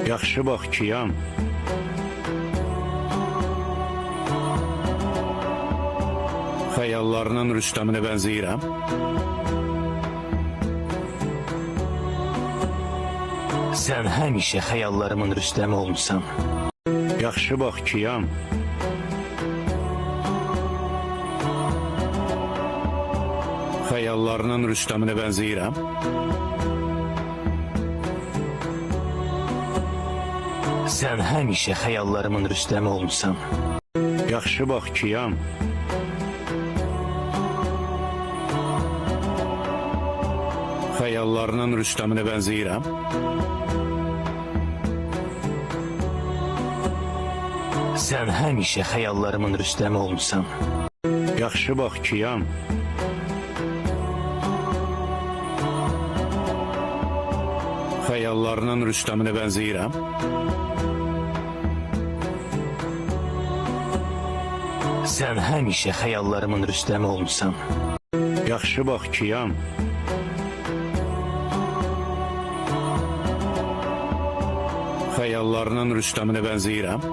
Yaxşı bax kiyam. Xəyallarının Rüstəminə bənzəyirəm. Sən həmişə xəyallarımın Rüstəmi olmusan. Yaxşı bax kiyam. Xəyallarının Rüstəminə bənzəyirəm. Sən həmişə xəyallarımın Rüstəmi olmusan. Yaxşı bax kiyam. Xəyallarının Rüstəminə bənzəyirəm. Sən həmişə xəyallarımın Rüstəmi olmusan. Yaxşı bax kiyam. Xəyallarının Rüstəminə bənzəyirəm. Sən həmişə xəyallarımın Rüstəmi olmusan. Yaxşı bax kiyam. Xəyallarının Rüstəminə bənzəyirəm.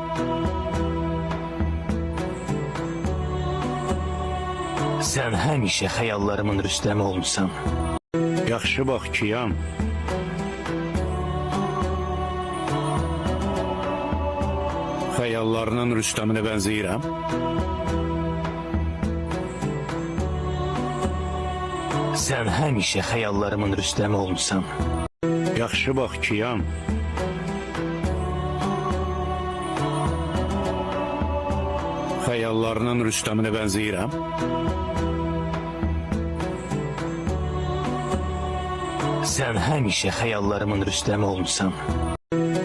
Sən həmişə xəyallarımın Rüstəmi olmusan. Yaxşı bax kiyam. Xəyallarının Rüstəminə bənzəyirəm. Sən həmişə xəyallarımın Rüstəmi olmusan. Yaxşı bax kiyam. Xəyallarının Rüstəminə bənzəyirəm. Sən həmişə xəyallarımın Rüstəmi olmusan.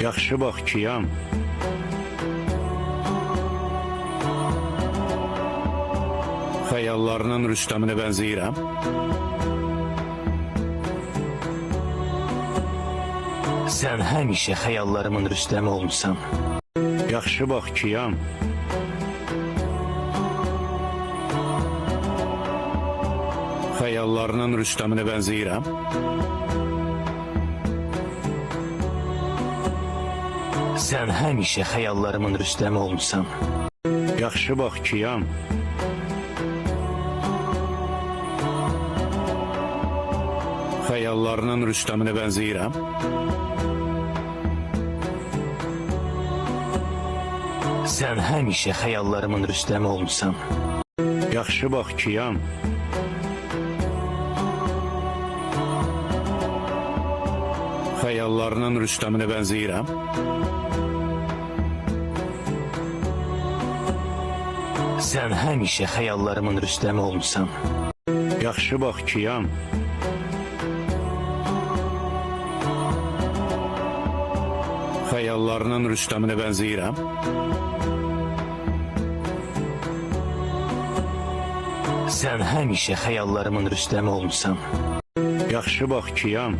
Yaxşı bax kiyam. Xəyallarının Rüstəminə bənzəyirəm. Sən həmişə xəyallarımın Rüstəmi olmusan. Yaxşı bax kiyam. Xəyallarının Rüstəminə bənzəyirəm. Sən həmişə xəyallarımın Rüstəmi olmusan. Yaxşı bax kiyam. Xəyallarının Rüstəminə bənzəyirəm. Sən həmişə xəyallarımın Rüstəmi olmusan. Yaxşı bax kiyam. Xəyallarının Rüstəminə bənzəyirəm. Sən həmişə xəyallarımın Rüstəmi olmusan. Yaxşı bax kiyam. Xəyallarının Rüstəminə bənzəyirəm. Sən həmişə xəyallarımın Rüstəmi olmusan. Yaxşı bax kiyam.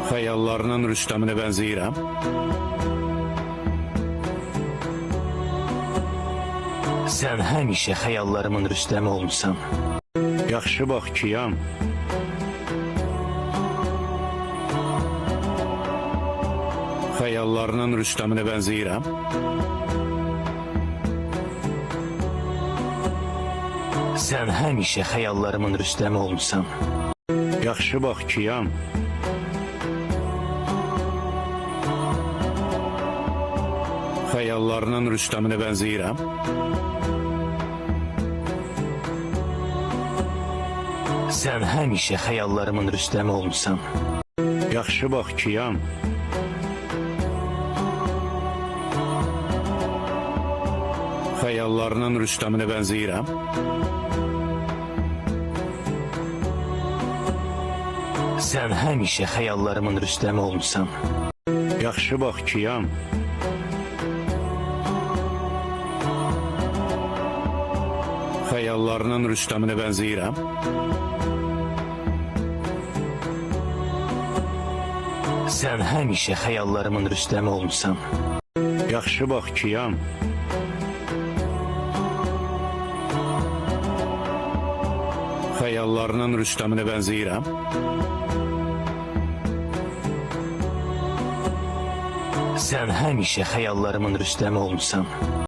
Xəyallarının Rüstəminə bənzəyirəm. Sən həmişə xəyallarımın Rüstəmi olmusan. Yaxşı bax kiyam. Xəyallarının Rüstəminə bənzəyirəm. Sən həmişə xəyallarımın Rüstəmi olmusan. Yaxşı bax kiyam. Xəyallarının Rüstəminə bənzəyirəm. Sən həmişə xəyallarımın Rüstəmi olmusan. Yaxşı bax kiyam. Xəyallarının Rüstəminə bənzəyirəm. Sən həmişə xəyallarımın Rüstəmi olmusan. Yaxşı bax kiyam. Xəyallarının Rüstəminə bənzəyirəm. Sən həmişə xəyallarımın Rüstəmi olmusan. Yaxşı bax kiyam. Xəyallarının xəyallarının Rüstəminə bənzəyirəm? Sən həmişə xəyallarımın Rüstəmi olmusan.